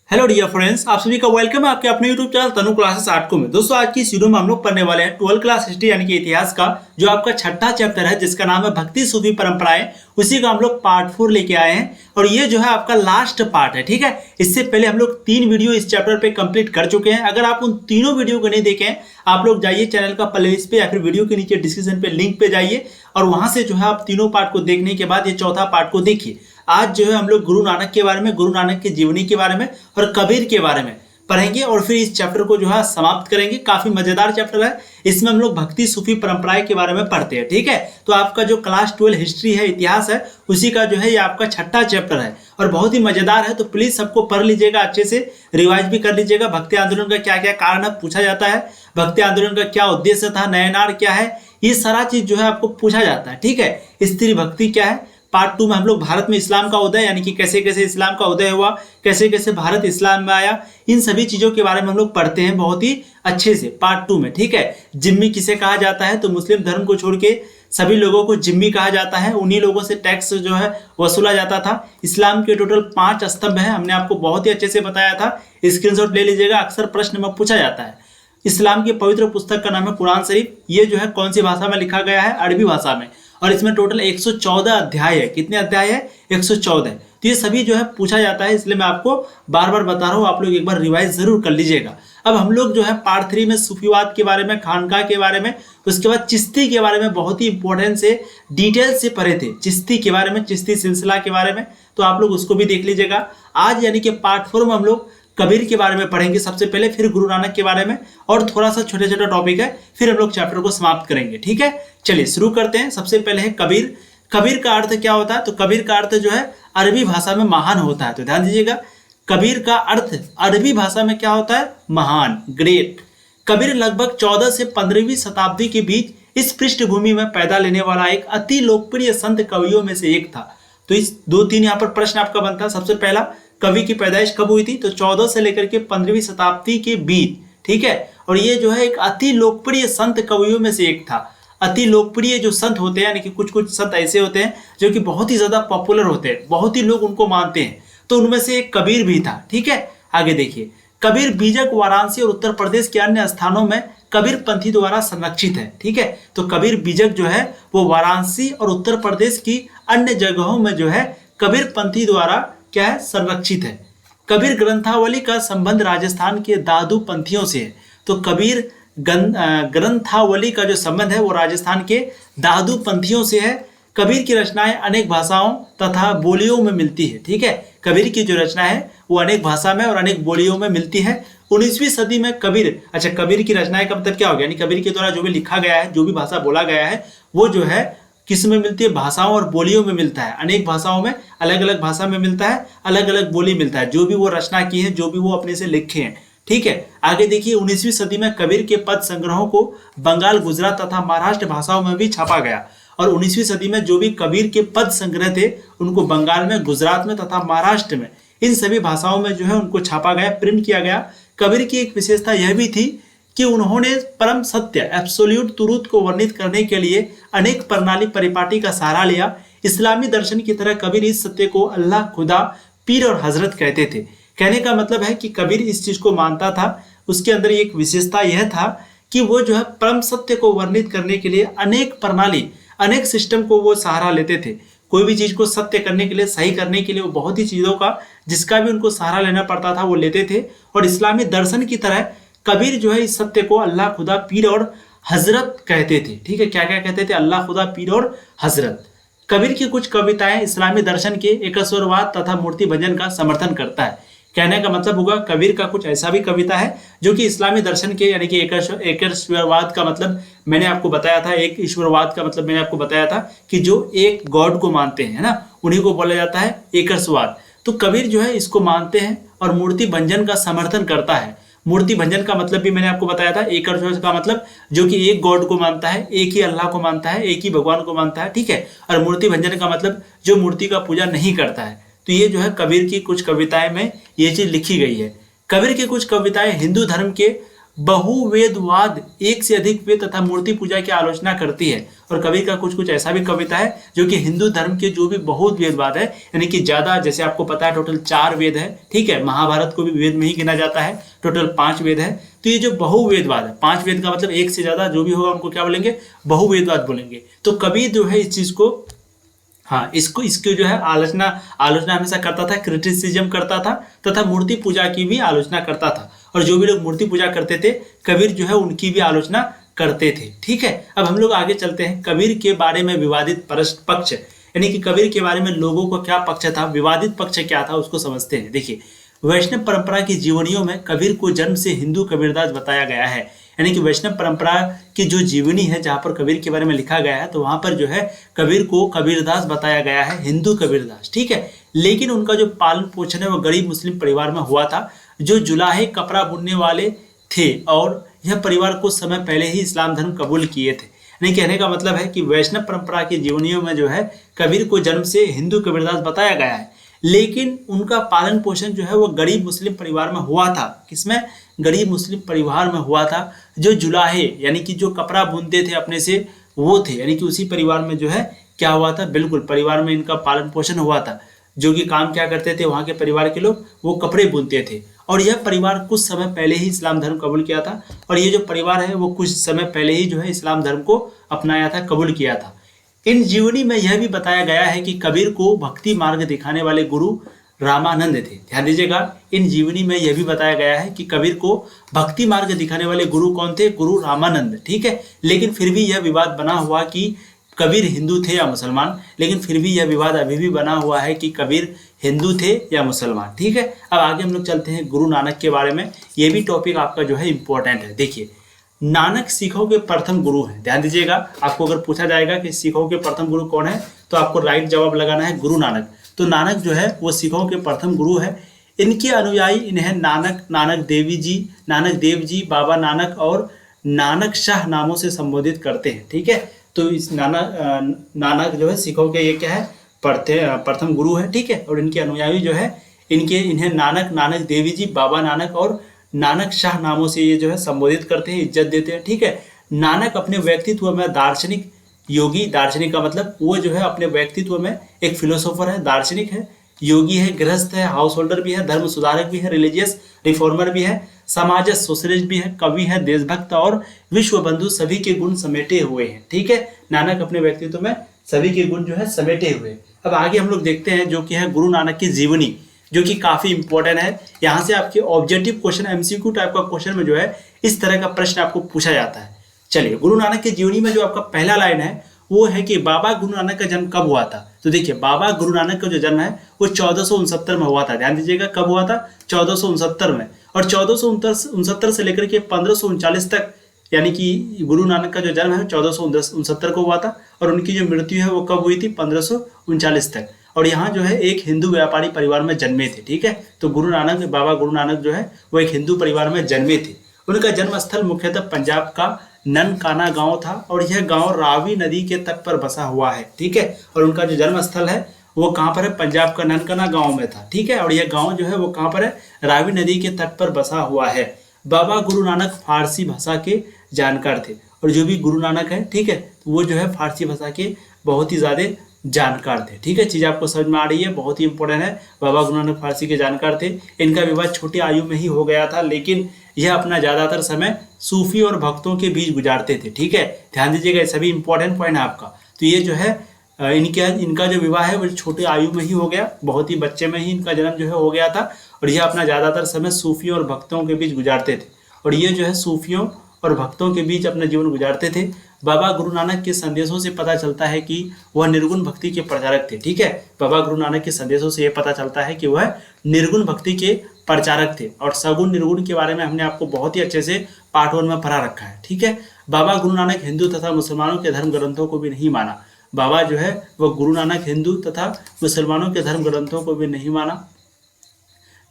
Hello dear friends, आप सभी का वेलकम है आपके अपने यूट्यूब चैनल तनु क्लासेस आर्ट को में। दोस्तों, आज की इस वीडियो में हम लोग पढ़ने वाले हैं 12th क्लास हिस्ट्री यानी कि इतिहास का जो आपका छठा चैप्टर है जिसका नाम है भक्ति सूफी परंपराएं। उसी का हम लोग पार्ट 4 लेके आए हैं और ये जो है आपका लास्ट पार्ट है। ठीक है, इससे पहले हम लोग 3 वीडियो इस चैप्टर पे कंप्लीट कर चुके हैं। अगर आप उन तीनों वीडियो को नहीं देखें, आप लोग जाइए चैनल का प्लेलिस्ट पे या फिर वीडियो के नीचे डिस्क्रिप्शन पे लिंक पे जाइए और वहां से जो है आप तीनों पार्ट को देखने के बाद ये चौथा पार्ट को देखिए। आज जो है हम लोग गुरु नानक के बारे में, गुरु नानक की जीवनी के बारे में और कबीर के बारे में पढ़ेंगे और फिर इस चैप्टर को जो है समाप्त करेंगे। काफी मजेदार चैप्टर है, इसमें हम लोग भक्ति सूफी परंपराएं के बारे में पढ़ते हैं। ठीक है, तो आपका जो क्लास 12 हिस्ट्री है, इतिहास है, उसी का जो है ये आपका छठा चैप्टर है और बहुत ही मजेदार है। तो प्लीज सबको पढ़ लीजिएगा, अच्छे से रिवाइज भी कर लीजिएगा। भक्ति आंदोलन का क्या क्या कारण है पूछा जाता है, भक्ति आंदोलन का क्या उद्देश्य था, नयनार क्या है, ये सारा चीज जो है आपको पूछा जाता है। ठीक है, स्त्री भक्ति क्या है। पार्ट 2 में हम लोग भारत में इस्लाम का उदय यानी कि कैसे कैसे इस्लाम का उदय हुआ, कैसे कैसे भारत इस्लाम में आया, इन सभी चीजों के बारे में हम लोग पढ़ते हैं बहुत ही अच्छे से पार्ट 2 में। ठीक है, जिम्मी किसे कहा जाता है, तो मुस्लिम धर्म को छोड़ के सभी लोगों को जिम्मी कहा जाता है। उन्हीं लोगों से टैक्स जो है वसूला जाता था। इस्लाम के टोटल 5 स्तंभ है, हमने आपको बहुत ही अच्छे से बताया था, स्क्रीनशॉट ले लीजिएगा, अक्सर प्रश्न में पूछा जाता है। इस्लाम की पवित्र पुस्तक का नाम है कुरान शरीफ। ये जो है कौन सी भाषा में लिखा गया है, अरबी भाषा में, और इसमें टोटल 114 अध्याय है। कितने अध्याय है, 114। तो ये सभी जो है पूछा जाता है, इसलिए मैं आपको बार बार बता रहा हूँ, आप लोग एक बार रिवाइज जरूर कर लीजिएगा। अब हम लोग जो है पार्ट 3 में सूफीवाद के बारे में, खानका के बारे में, उसके बाद चिश्ती के बारे में बहुत ही इंपॉर्टेंट से डिटेल से पढ़े थे, चिश्ती के बारे में, चिश्ती सिलसिला के बारे में, तो आप लोग उसको भी देख लीजिएगा। आज यानी कि पार्ट 4 में हम लोग कबीर के बारे में पढ़ेंगे सबसे पहले, फिर गुरु नानक के बारे में और थोड़ा सा छोटे छोटे टॉपिक है, फिर हम लोग चैप्टर को समाप्त करेंगे। ठीक है, चलिए शुरू करते हैं। सबसे पहले है कबीर। कबीर का अर्थ क्या होता है, तो कबीर का अर्थ जो है अरबी भाषा में महान होता है। तो ध्यान दीजिएगा, कबीर का अर्थ अरबी भाषा में क्या होता है, महान, ग्रेट। कबीर लगभग 14 से 15वीं शताब्दी के बीच इस पृष्ठभूमि में पैदा लेने वाला एक अति लोकप्रिय संत कवियों में से एक था। तो इस 2-3 यहाँ पर प्रश्न आपका बनता है। सबसे पहला, कवि की पैदाइश कब हुई थी, तो 14 से लेकर के 15वीं शताब्दी के बीच। ठीक है, और ये जो है एक अति लोकप्रिय संत कवियों में से एक था। अति लोकप्रिय जो संत होते हैं, यानी कि कुछ कुछ संत ऐसे होते हैं जो कि बहुत ही ज्यादा पॉपुलर होते हैं, बहुत ही लोग उनको मानते हैं, तो उनमें से एक कबीर भी था। ठीक है, आगे देखिए, कबीर बीजक वाराणसी और उत्तर प्रदेश के अन्य स्थानों में कबीर पंथी द्वारा संरक्षित है। ठीक है, तो कबीर बीजक जो है वो वाराणसी और उत्तर प्रदेश की अन्य जगहों में जो है कबीर पंथी द्वारा क्या है, संरक्षित है। कबीर ग्रंथावली का संबंध राजस्थान के दादू पंथियों से है। तो कबीर ग्रंथावली का जो संबंध है वो राजस्थान के दादू पंथियों से है। कबीर की रचनाएं अनेक भाषाओं तथा बोलियों में मिलती है। ठीक है, कबीर की जो रचना है वो अनेक भाषा में और अनेक बोलियों में मिलती है। 19वीं सदी में कबीर, अच्छा कबीर की रचनाएं का मतलब क्या हो गया, यानी कबीर के द्वारा जो भी लिखा गया है, जो भी भाषा बोला गया है, वो जो है किस में मिलती है, भाषाओं और बोलियों में मिलता है। अनेक भाषाओं में, अलग अलग भाषा में मिलता है, अलग अलग बोली मिलता है, जो भी वो रचना की है, जो भी वो अपने से लिखे हैं। ठीक है, आगे देखिए, 19वीं सदी में कबीर के पद संग्रहों को बंगाल, गुजरात तथा महाराष्ट्र भाषाओं में भी छापा गया। और 19वीं सदी में जो भी कबीर के पद संग्रह थे उनको बंगाल में, गुजरात में तथा महाराष्ट्र में, इन सभी भाषाओं में जो है उनको छापा गया, प्रिंट किया गया। कबीर की एक विशेषता यह भी थी कि उन्होंने परम सत्य, एब्सोल्यूट ट्रूथ को वर्णित करने के लिए अनेक प्रणाली परिपाटी का सहारा लिया। इस्लामी दर्शन की तरह कबीर इस सत्य को अल्लाह, खुदा, पीर और हजरत कहते थे। कहने का मतलब है कि कबीर इस चीज को मानता था। उसके अंदर एक विशेषता यह था कि वो जो है परम सत्य को वर्णित करने के लिए अनेक प्रणाली, अनेक सिस्टम को वो सहारा लेते थे। कोई भी चीज को सत्य करने के लिए, सही करने के लिए वो बहुत ही चीजों का, जिसका भी उनको सहारा लेना पड़ता था, वो लेते थे। और इस्लामी दर्शन की तरह कबीर जो है इस सत्य को अल्लाह, खुदा, पीर और हजरत कहते थे। ठीक है, क्या क्या कहते थे, अल्लाह, खुदा, पीर और हजरत। कबीर की कुछ कविताएं इस्लामी दर्शन के एकस्वरवाद तथा मूर्ति भजन का समर्थन करता है। कहने का मतलब होगा कबीर का कुछ ऐसा भी कविता है जो कि इस्लामी दर्शन के, यानी कि एकस्वरवाद का मतलब मैंने आपको बताया था, एक ईश्वरवाद का मतलब मैंने आपको बताया था कि जो एक गॉड को मानते हैं ना, उन्हीं को बोला जाता है एकस्वरवाद। तो कबीर जो है इसको मानते हैं और मूर्ति भंजन का समर्थन करता है। मूर्ति भंजन का मतलब भी मैंने आपको बताया था, एक का मतलब जो कि एक गॉड को मानता है, एक ही अल्लाह को मानता है, एक ही भगवान को मानता है। ठीक है, और मूर्ति भंजन का मतलब जो मूर्ति का पूजा नहीं करता है। तो ये जो है कबीर की कुछ कविताएं में ये चीज लिखी गई है। कबीर की कुछ कविताएं हिंदू धर्म के बहुवेदवाद, एक से अधिक वेद तथा मूर्ति पूजा की आलोचना करती है। और कबीर का कुछ कुछ ऐसा भी कविता है जो कि हिंदू धर्म के जो भी बहुत वेदवाद है, यानी कि ज्यादा, जैसे आपको पता है टोटल 4 वेद है, ठीक है, महाभारत को भी वेद में ही गिना जाता है, टोटल 5 वेद है। तो ये जो बहुवेदवाद है, 5 वेद का मतलब एक से ज्यादा जो भी होगा उनको क्या बोलेंगे, बहुवेदवाद बोलेंगे। तो कबीर जो है इस चीज को, हाँ, इसको जो है आलोचना हमेशा करता था, क्रिटिसिज्म करता था तथा मूर्ति पूजा की भी आलोचना करता था। और जो भी लोग मूर्ति पूजा करते थे, कबीर जो है उनकी भी आलोचना करते थे। ठीक है, अब हम लोग आगे चलते हैं। कबीर के बारे में विवादित पक्ष, यानी कि कबीर के बारे में लोगों का क्या पक्ष था, विवादित पक्ष क्या था, उसको समझते हैं। देखिए, वैष्णव परंपरा की जीवनियों में कबीर को जन्म से हिंदू कबीरदास बताया गया है। यानी कि वैष्णव परंपरा की जो जीवनी है, जहाँ पर कबीर के बारे में लिखा गया है, तो वहां पर जो है कबीर को कबीरदास बताया गया है, हिंदू कबीरदास। ठीक है, लेकिन उनका जो पालन पोषण है वो गरीब मुस्लिम परिवार में हुआ था, जो जुलाहे कपड़ा बुनने वाले थे, और यह परिवार कुछ समय पहले ही इस्लाम धर्म कबूल किए थे। यानी कहने का मतलब है कि वैष्णव परंपरा की जीवनियों में जो है कबीर को जन्म से हिंदू कबीरदास बताया गया है, लेकिन उनका पालन पोषण जो है वो गरीब मुस्लिम परिवार में हुआ था। किसमें? गरीब मुस्लिम परिवार में हुआ था। जो जुलाहे यानी कि जो कपड़ा बुनते थे अपने से, वो थे, यानी कि उसी परिवार में जो है क्या हुआ था, बिल्कुल परिवार में इनका पालन पोषण हुआ था। जो कि काम क्या करते थे वहाँ के परिवार के लोग, वो कपड़े बुनते थे। और यह परिवार कुछ समय पहले ही इस्लाम धर्म कबूल किया था, और ये जो परिवार है वो कुछ समय पहले ही जो है इस्लाम धर्म को अपनाया था, कबूल किया था। इन जीवनी में यह भी बताया गया है कि कबीर को भक्ति मार्ग दिखाने वाले गुरु रामानंद थे। ध्यान दीजिएगा, इन जीवनी में यह भी बताया गया है कि कबीर को भक्ति मार्ग दिखाने वाले गुरु कौन थे, गुरु रामानंद। ठीक है, लेकिन फिर भी यह विवाद बना हुआ कि कबीर हिंदू थे या मुसलमान, लेकिन फिर भी यह विवाद अभी भी बना हुआ है कि कबीर हिंदू थे या मुसलमान। ठीक है, अब आगे हम लोग चलते हैं गुरु नानक के बारे में। ये भी टॉपिक आपका जो है इंपॉर्टेंट है। देखिए, नानक सिखों के प्रथम गुरु हैं। ध्यान दीजिएगा, आपको अगर पूछा जाएगा कि सिखों के प्रथम गुरु कौन है, तो आपको राइट जवाब लगाना है गुरु नानक। तो नानक जो है वो सिखों के प्रथम गुरु है। इनके अनुयायी इन्हें नानक देव जी, बाबा नानक और नानक शाह नामों से संबोधित करते हैं। ठीक है, तो इस नानक जो है सिखों के ये क्या है, प्रथम गुरु है। ठीक है, और इनके अनुयायी जो है इन्हें नानक देवी जी, बाबा नानक और नानक शाह नामों से ये जो है संबोधित करते हैं, इज्जत देते हैं। ठीक है, नानक अपने व्यक्तित्व में दार्शनिक, योगी, दार्शनिक का मतलब वो जो है अपने व्यक्तित्व में एक फिलोसोफर है, दार्शनिक है, योगी है, गृहस्थ है, हाउस होल्डर भी है, धर्म सुधारक भी है, रिलीजियस रिफॉर्मर भी है, समाज सोशलिस्ट भी है, कवि है, देशभक्त और विश्व बंधु सभी के गुण समेटे हुए हैं। ठीक है, नानक अपने व्यक्तित्व में सभी के गुण जो है समेटे हुए। अब आगे हम लोग देखते हैं जो कि है गुरु नानक की जीवनी, जो कि काफी इंपॉर्टेंट है। यहाँ से आपके ऑब्जेक्टिव क्वेश्चन, एमसीक्यू टाइप का क्वेश्चन में जो है इस तरह का प्रश्न आपको पूछा जाता है। चलिए, गुरु नानक की जीवनी में जो आपका पहला लाइन है वो है कि बाबा गुरु नानक का जन्म कब हुआ था। तो देखिए, बाबा गुरु नानक का जो जन्म है वो 1469 में हुआ था। ध्यान दीजिएगा, कब हुआ था, 1469 में। और 1469 से लेकर के 1539 तक, यानी कि गुरु नानक का जो जन्म है 1469 को हुआ था, और उनकी जो मृत्यु है वो कब हुई थी, 1539 तक। और यहाँ जो है एक हिंदू व्यापारी परिवार में जन्मे थे। ठीक है, तो बाबा गुरु नानक जो है वो एक हिंदू परिवार में जन्मे थे। उनका जन्म स्थल मुख्यतः पंजाब का ननकाना गांव था, और यह गांव रावी नदी के तट पर बसा हुआ है। ठीक है, और उनका जो जन्म स्थल है वो कहाँ पर है, पंजाब का ननकाना गांव में था। ठीक है, और यह गांव जो है वो कहाँ पर है, रावी नदी के तट पर बसा हुआ है। बाबा गुरु नानक फारसी भाषा के जानकार थे, और जो भी गुरु नानक है, ठीक है, वो जो है फारसी भाषा के बहुत ही ज्यादा जानकार थे। ठीक है, चीज आपको समझ में आ रही है, बहुत ही इंपॉर्टेंट है। बाबा गुरु नानक फारसी के जानकार थे। इनका विवाह छोटी आयु में ही हो गया था, लेकिन यह अपना ज्यादातर समय सूफी और भक्तों के बीच गुजारते थे। ठीक है, ध्यान दीजिएगा, सभी इंपॉर्टेंट पॉइंट है आपका। तो ये जो है इनका जो विवाह है वो छोटी आयु में ही हो गया, बहुत ही बच्चे में ही इनका जन्म जो है हो गया था, और यह अपना ज्यादातर समय सूफियों और भक्तों के बीच गुजारते थे। और ये जो है सूफियों और भक्तों के बीच अपना जीवन गुजारते थे। बाबा गुरु नानक के संदेशों से पता चलता है कि वह निर्गुण भक्ति के प्रचारक थे। ठीक है, बाबा गुरु नानक के संदेशों से यह पता चलता है कि वह निर्गुण भक्ति के प्रचारक थे। और सगुण निर्गुण के बारे में हमने आपको बहुत ही अच्छे से पार्ट 1 में पढ़ा रखा है। ठीक है, बाबा गुरु नानक हिंदू तथा मुसलमानों के धर्म ग्रंथों को भी नहीं माना। बाबा जो है वह गुरु नानक हिंदू तथा मुसलमानों के धर्म ग्रंथों को भी नहीं माना।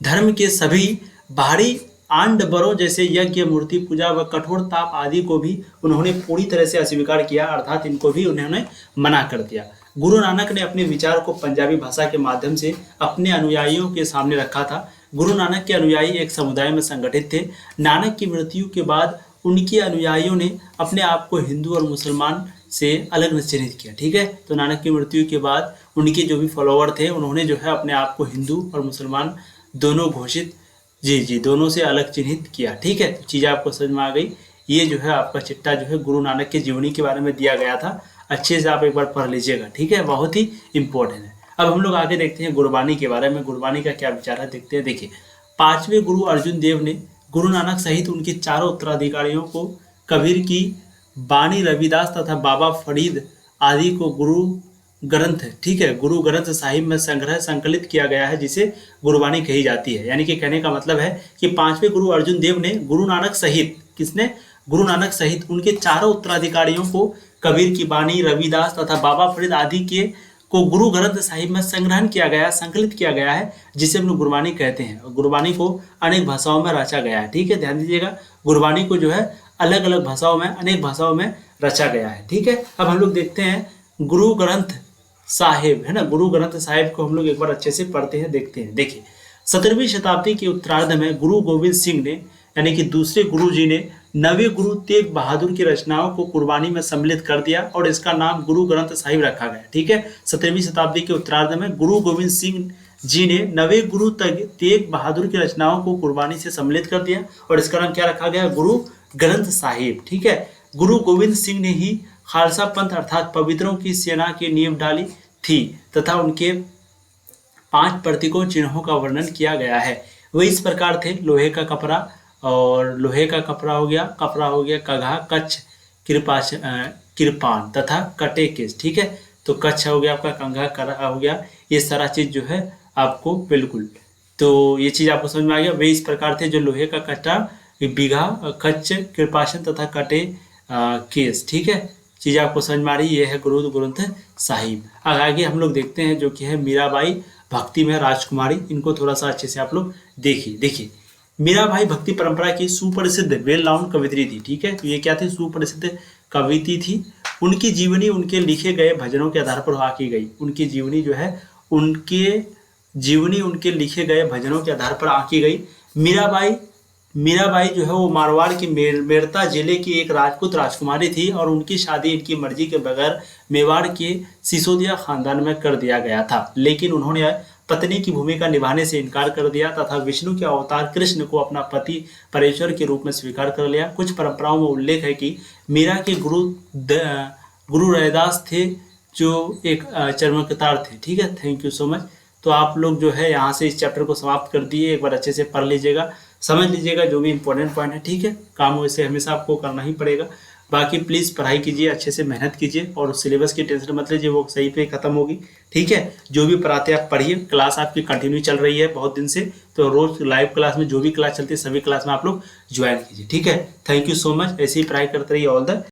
धर्म के सभी बाहरी आडंबरों जैसे यज्ञ, मूर्ति पूजा व कठोर ताप आदि को भी उन्होंने पूरी तरह से अस्वीकार किया, अर्थात इनको भी उन्होंने मना कर दिया। गुरु नानक ने अपने विचार को पंजाबी भाषा के माध्यम से अपने अनुयायियों के सामने रखा था। गुरु नानक के अनुयायी एक समुदाय में संगठित थे। नानक की मृत्यु के बाद उनके अनुयायियों ने अपने आप को हिंदू और मुसलमान से अलग चिन्हित किया। ठीक है, तो नानक की मृत्यु के बाद उनके जो भी फॉलोवर थे उन्होंने जो है अपने आप को हिंदू और मुसलमान दोनों घोषित दोनों से अलग चिन्हित किया। ठीक है, तो चीज़ आपको समझ में आ गई। ये जो है आपका चिट्ठा जो है गुरु नानक की जीवनी के बारे में दिया गया था। अच्छे से आप एक बार पढ़ लीजिएगा। ठीक है, बहुत ही इंपॉर्टेंट है। अब हम लोग आगे देखते हैं गुरबानी के बारे में। गुरबानी का क्या विचार है देखते हैं। देखिए, 5वें गुरु अर्जुन देव ने गुरु नानक सहित उनके चारों उत्तराधिकारियों को कबीर की बानी, रविदास तथा बाबा फरीद आदि को गुरु ग्रंथ, ठीक है, गुरु ग्रंथ साहिब में संकलित किया गया है, जिसे गुरबानी कही जाती है। यानी कि कहने का मतलब है कि 5वें गुरु अर्जुन देव ने गुरु नानक सहित, किसने, गुरु नानक सहित उनके चारों उत्तराधिकारियों को कबीर की बानी, रविदास तथा बाबा फरीद आदि के को गुरु ग्रंथ साहिब में संग्रहण किया गया, संकलित किया गया है, जिसे हम लोग गुरबानी कहते हैं। गुरबानी को अनेक भाषाओं में रचा गया है। ठीक है, ध्यान दीजिएगा, गुरबानी को जो है अलग अलग भाषाओं में, अनेक भाषाओं में रचा गया है। ठीक है, अब हम लोग देखते हैं गुरु ग्रंथ साहिब, है ना, गुरु ग्रंथ साहिब को हम लोग एक बार अच्छे से पढ़ते हैं, देखते हैं। देखिए, 17वीं शताब्दी के उत्तरार्ध में गुरु गोविंद सिंह ने, यानी कि दूसरे गुरु जी ने, 9वें गुरु तेग बहादुर की रचनाओं को गुरबानी में सम्मिलित कर दिया और इसका नाम गुरु ग्रंथ साहिब रखा गया। ठीक है, 17वीं शताब्दी के उत्तरार्ध में गुरु गोविंद सिंह जी ने 9वें गुरु तेग बहादुर की रचनाओं को गुरबानी से सम्मिलित कर दिया और इसका नाम क्या रखा गया, गुरु ग्रंथ साहिब। ठीक है, गुरु गोविंद सिंह ने ही खालसा पंथ अर्थात पवित्रों की सेना की नींव डाली थी तथा उनके 5 प्रतीकों चिन्हों का वर्णन किया गया है। वे इस प्रकार थे: लोहे का कपड़ा, और लोहे का कपड़ा हो गया कघा, कच्छ, कृपान तथा कटे केस। ठीक है, तो कच्छ हो गया आपका, कंघा करा हो गया, ये सारा चीज जो है आपको बिल्कुल, तो ये चीज आपको समझ में आ गया। वे इस प्रकार थे जो लोहे का कट्टा, बीघा, कच्छ, कृपासन तथा कटे केस। ठीक है, चीज़ आपको समझ में आ रही, ये है गुरु ग्रंथ साहिब। आगे हम लोग देखते हैं जो कि है मीराबाई भक्ति में राजकुमारी। इनको थोड़ा सा अच्छे से आप लोग देखिए। मीराबाई भक्ति परंपरा की सुप्रसिद्ध वेल नाउन कवित्री थी। ठीक है, तो ये क्या थी, सुप्रसिद्ध कवित्री थी। उनकी जीवनी उनके लिखे गए भजनों के आधार पर आकी गई। उनकी जीवनी जो है उनके लिखे गए भजनों के आधार पर आकी गई। मीराबाई जो है वो मारवाड़ की मेरता जिले की एक राजपूत राजकुमारी थी और उनकी शादी इनकी मर्जी के बगैर मेवाड़ के सिसोदिया खानदान में कर दिया गया था, लेकिन उन्होंने पत्नी की भूमिका निभाने से इनकार कर दिया तथा विष्णु के अवतार कृष्ण को अपना पति परेश्वर के रूप में स्वीकार कर लिया। कुछ परंपराओं में उल्लेख है कि मीरा के गुरु रैदास थे, जो एक चर्मकार थे। ठीक है, थैंक यू सो मच। तो आप लोग जो है यहाँ से इस चैप्टर को समाप्त कर दिए। एक बार अच्छे से पढ़ लीजिएगा, समझ लीजिएगा जो भी इंपॉर्टेंट पॉइंट है। ठीक है, काम वैसे हमेशा आपको करना ही पड़ेगा। बाकी प्लीज़ पढ़ाई कीजिए, अच्छे से मेहनत कीजिए और सिलेबस की टेंशन मत लीजिए, वो सही पे खत्म होगी। ठीक है, जो भी पढ़ाते आप पढ़िए। क्लास आपकी कंटिन्यू चल रही है बहुत दिन से, तो रोज लाइव क्लास में जो भी क्लास चलती है सभी क्लास में आप लोग ज्वाइन कीजिए। ठीक है, थैंक यू सो मच। ऐसे ही पढ़ाई करते रहिए। All the